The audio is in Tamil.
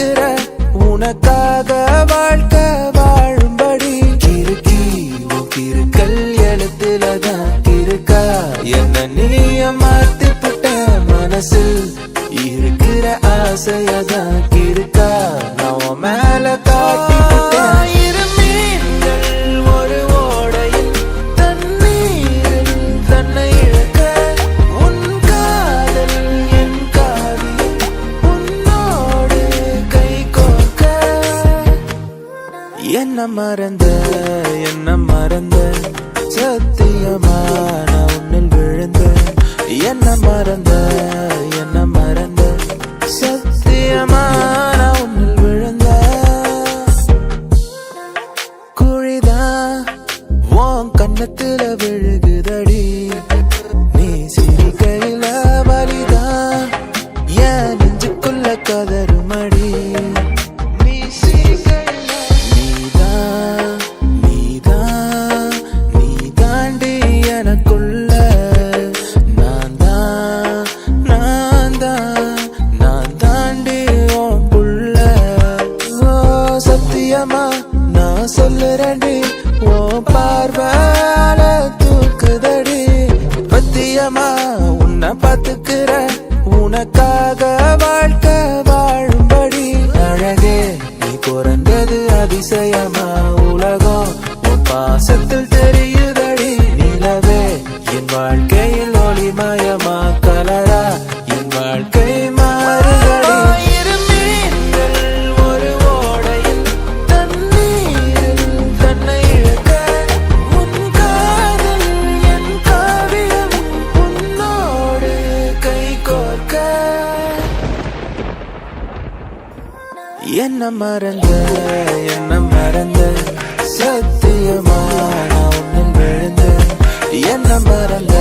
பாத்துக்கிற உனக்காக வாழ்க்கை வாழும்படி கிறுக்கி கிறுக்கல் எழுத்துலதான் இருக்கா என்ன நீய மாத்தி புட்ட மனசில் இருக்கிற ஆசையதான் இருக்கா நான் மேல காட்டி இரு மீன்கள் ஒரு ஓடையில் தண்ணீரில் தன்னை இழக்க உன் காதல் என் காவியம் உன்னோடு கை கோர்க்க என்ன மறந்த சத்தியமா நான் உன்னில் விழுந்த என்ன மறந்த சத்தியமா நான் உன்னில் விழுந்த குழிதான் உன் கண்ணத்துல விழுகுதடி நீ சிரிக்கையில வலிதான் என் நெஞ்சுக்குள்ள கதறுமடி நீ சிரிக்கையில நீ தாண்டி எனக்குள்ள நான் சொல்லுறேன்டி ஓ பார்வால தூக்குதடி பத்தியமா உன்னை பாத்துக்கிற உனக்காக வாழ்க்கை வாழும்படி அழகே நீ பிறந்தது அதிசயமா உலகம் உன் பாசத்தில் தெரியுதடி நிலவே என் வாழ்க்கையில் ஒளிமயமா கலரா என் வாழ்க்கை மாறுதடி என்ன மறந்த சத்தியமா நான் உன்னில் விழுந்த என்ன மறந்த